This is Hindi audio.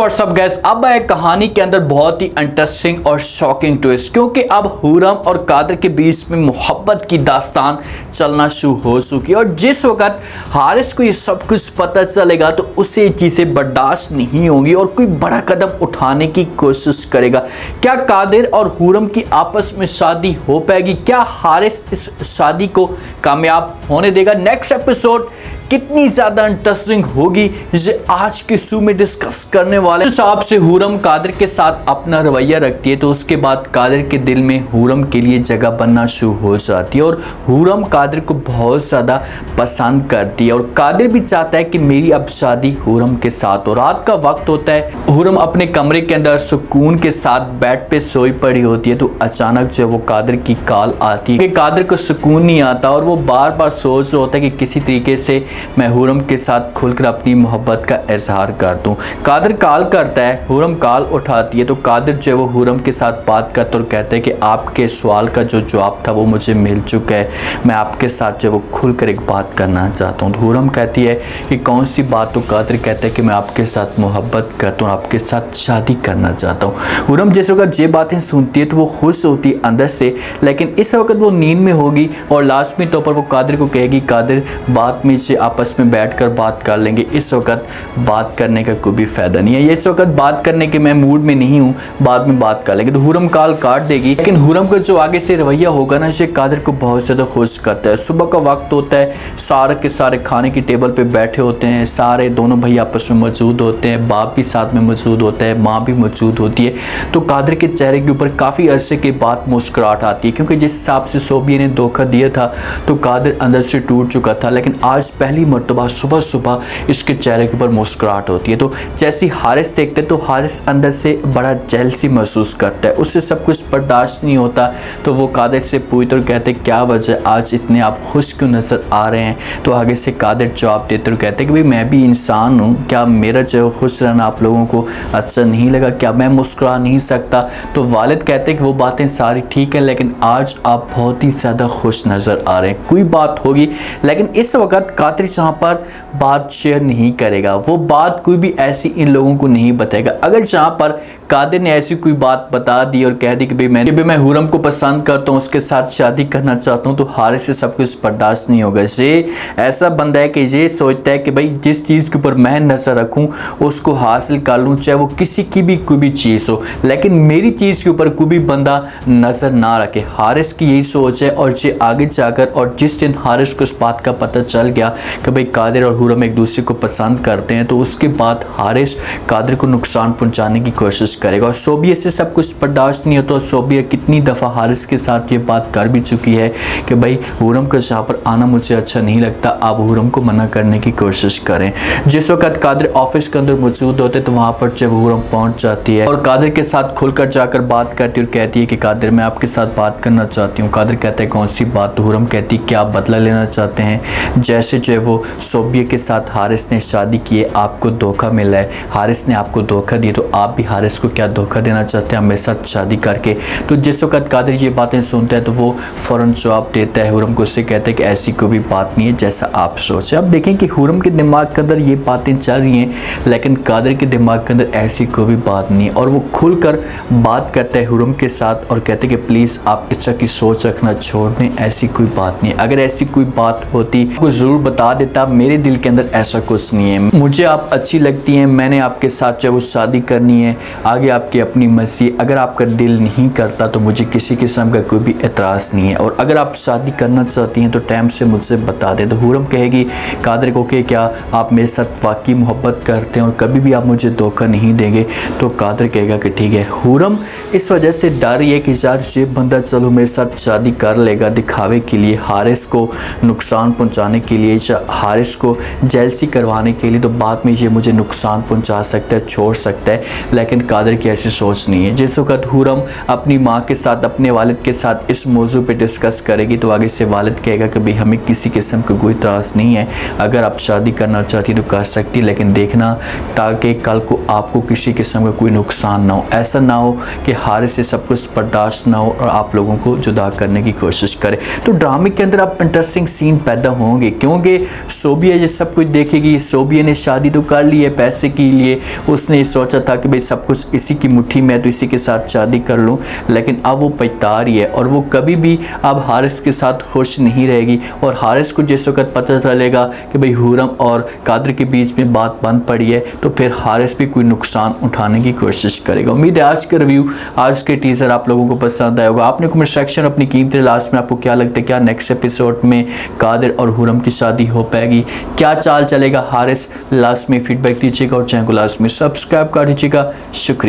व्हाट्सअप गाइस, अब है कहानी के अंदर बहुत ही इंटरेस्टिंग और शॉकिंग ट्विस्ट, क्योंकि अब हुरम और कादर के बीच में मोहब्बत की दास्तान चलना शुरू हो चुकी है। और जिस वक्त हारिस को ये सब कुछ पता चलेगा तो उसे चीज़ें बर्दाश्त नहीं होंगी और कोई बड़ा कदम उठाने की कोशिश करेगा। क्या कादर और हुरम की आपस में शादी हो पाएगी? क्या हारिस इस शादी को कामयाब होने देगा? नेक्स्ट एपिसोड कितनी ज्यादा इंटरेस्टिंग होगी इसे आज के शो में डिस्कस करने वाले। हिसाब से हुरम कादर के साथ अपना रवैया रखती है तो उसके बाद कादर के दिल में हुरम के लिए जगह बनना शुरू हो जाती है और हुरम कादर को बहुत ज्यादा पसंद करती है और कादर भी चाहता है कि मेरी अब शादी हुरम के साथ हो। रात का वक्त होता है, हुरम अपने कमरे के अंदर सुकून के साथ बेड पे सोई पड़ी होती है तो अचानक जो वो कादर की कॉल आती है। कादर को सुकून नहीं आता और वो बार बार सोच रहा होता है कि किसी तरीके से मैं हुरम के साथ खुलकर अपनी मोहब्बत का इजहार कर दूं। कादर कॉल करता है, हुरम कॉल उठाती है तो कादर जो वो हुरम के साथ बात करता और कहते हैं कि आपके सवाल का जो जवाब था वो मुझे मिल चुका है, मैं आपके साथ जो वो खुलकर एक बात करना चाहता हूँ। तो हुरम कहती है कि कौन सी बात? तो कादर कहता है कि मैं आपके साथ मोहब्बत करता हूँ, आपके साथ शादी करना चाहता हूँ। हुरम जिस वक्त ये बातें सुनती है तो वो खुश होती है अंदर से, लेकिन इस वक्त वो नींद में होगी और लास्ट में तौर पर वो कादर को कहेगी कादर बाद में से आपस में बैठकर बात कर लेंगे, इस वक्त बात करने का कोई भी फायदा नहीं है, ये इस वक्त बात करने के मैं मूड में नहीं हूँ, बाद में बात कर लेंगे। तो हुरम कॉल काट देगी, लेकिन हुरम का जो आगे से रवैया होगा ना इसे कादर को बहुत ज़्यादा खुश करता है। सुबह का वक्त होता है, सारे के सारे खाने की टेबल पे बैठे होते हैं, सारे दोनों भाई आपस में मौजूद होते हैं, बाप भी साथ में मौजूद होता है, माँ भी मौजूद होती है। तो कादर के चेहरे के ऊपर काफ़ी अरसे के बाद मुस्कुराहट आती है, क्योंकि जिस हिसाब से सोबिया ने धोखा दिया था तो कादर अंदर से टूट चुका था, लेकिन आज पहली मर्तबा सुबह सुबह इसके चेहरे के ऊपर मुस्कुराहट होती है। तो जैसी हारिस देखते तो हारिस अंदर से बड़ा जेलसी महसूस करता है, उससे सब कुछ बर्दाश्त नहीं होता। तो वो कादर से पूछते और कहते क्या वजह, आज इतने आप खुश क्यों नज़र आ रहे हैं? तो आगे से कादर जवाब देते और कहते कि भाई मैं भी इंसान हूँ, क्या मेरा जो खुश रहना आप लोगों को अच्छा नहीं लगा? क्या मैं मुस्कुरा नहीं सकता? तो वालिद कहते कि वो बातें सारी ठीक है, लेकिन आज आप बहुत ही ज़्यादा खुश नज़र आ रहे हैं, कोई बात होगी। लेकिन इस वक्त कादर यहाँ पर बात शेयर नहीं करेगा, वो बात कोई भी ऐसी इन लोगों को नहीं बताएगा। अगर जहाँ पर कादर ने ऐसी कोई बात बता दी और कह दी कि भाई मैं हुरम को पसंद करता हूँ, उसके साथ शादी करना चाहता हूँ, तो हारिस से सब कुछ बर्दाश्त नहीं होगा। ये ऐसा बंदा है कि ये सोचता है कि भाई जिस चीज़ के ऊपर मैं नज़र रखूँ उसको हासिल कर लूँ, चाहे वो किसी की भी कोई भी चीज़ हो, लेकिन मेरी चीज़ के ऊपर कोई भी बंदा नज़र ना रखे। हारिस की यही सोच है और ये आगे जाकर, और जिस दिन हारिस को इस बात का पता चल गया कि भाई कादर और हुरम एक दूसरे को पसंद करते हैं, तो उसके बाद हारिस कादर को नुकसान पहुँचाने की कोशिश करेगा। और सोबिया से सब कुछ बर्दाश्त नहीं होता। सोबिया कितनी दफ़ा हारिस के साथ ये बात कर भी चुकी है कि भाई हुरम का यहाँ पर आना मुझे अच्छा नहीं लगता, आप हुरम को मना करने की कोशिश करें। जिस वक्त कादर ऑफिस के अंदर मौजूद होते तो वहाँ पर जब हुरम पहुँच जाती है और कादर के साथ खुलकर जाकर बात करती है और कहती है कि कादर मैं आपके साथ बात करना चाहती हूँ। कादर कहता है कौन सी बात? तो हुरम कहती क्या आप बदला लेना चाहते हैं? जैसे जो है वो सोबिया के साथ हारिस ने शादी की है, आपको धोखा मिला है, हारिस ने आपको धोखा दिया, तो आप भी हारिस को क्या धोखा देना चाहते हैं मेरे साथ शादी करके? तो जिस वक्त कादर ये बातें सुनता है तो वो फ़ौरन जवाब देता है हुरम को, उससे कहता है कि ऐसी कोई भी बात नहीं है जैसा आप सोचे। अब देखें कि हुरम के दिमाग के अंदर ये बातें चल रही हैं, लेकिन कादर के दिमाग के अंदर ऐसी कोई भी बात नहीं है और वो खुलकर बात करता है हुरम के साथ और कहते हैं कि प्लीज़ आप इस तरह की सोच रखना छोड़ दें, ऐसी कोई बात नहीं है। अगर ऐसी कोई बात होती तो ज़रूर बता देता, मेरे दिल के अंदर ऐसा कुछ नहीं है, मुझे आप अच्छी लगती हैं, मैंने आपके साथ जो वो शादी करनी है, आगे आपकी अपनी मर्जी। अगर आपका दिल नहीं करता तो मुझे किसी किस्म का कोई भी एतराज़ नहीं है, और अगर आप शादी करना चाहती हैं तो टाइम से मुझसे बता दें। तो हुरम कहेगी कादर को कि क्या आप मेरे साथ वाकई मोहब्बत करते हैं और कभी भी आप मुझे धोखा नहीं देंगे? तो कादर कहेगा कि ठीक है। हुरम इस वजह से डर रही है कि यार ये बंदा चलो मेरे साथ शादी कर लेगा दिखावे के लिए, हारिस को नुकसान पहुँचाने के लिए, हारिस को जेलसी करवाने के लिए, तो बाद में ये मुझे नुकसान पहुँचा सकता है, छोड़ सकता है। लेकिन कादर की ऐसी सोच नहीं है। जिस वक्त हुरम अपनी माँ के साथ, अपने वालिद के साथ इस मौजू पे डिस्कस करेगी तो आगे से वालिद कहेगा कि भाई हमें किसी किस्म का कोई त्रास नहीं है, अगर आप शादी करना चाहती तो कर सकती, लेकिन देखना ताकि कल को आपको किसी किस्म का कोई नुकसान ना हो, ऐसा ना हो कि हारिस से सब कुछ बर्दाश्त ना हो और आप लोगों को जुदा करने की कोशिश करे। तो ड्रामे के अंदर आप इंटरेस्टिंग सीन पैदा होंगे, क्योंकि सोबिया ये सब कुछ देखेगी। सोबिया ने शादी तो कर ली है पैसे के लिए, उसने ये सोचा था कि भाई सब कुछ इसी की मुट्ठी में है तो इसी के साथ शादी कर लूँ, लेकिन अब वो पछता रही है और वो कभी भी अब हारिस के साथ खुश नहीं रहेगी। और हारिस को जिस वक्त पता चलेगा कि भाई हुरम और कादर के बीच में बात बंद पड़ी है तो फिर हारिस भी कोई नुकसान उठाने की कोशिश करेगा। उम्मीद है आज का रिव्यू, आज के टीजर आप लोगों को पसंद आया होगा। आपने कमेंट सेक्शन अपनी कीमती लास्ट में आपको क्या लगता है, क्या नेक्स्ट एपिसोड में कादर और हुरम की शादी हो पाएगी, क्या चाल चलेगा हारिस, लास्ट में फीडबैक दीजिएगा और चैनल को लास्ट में सब्सक्राइब कर दीजिएगा। शुक्रिया।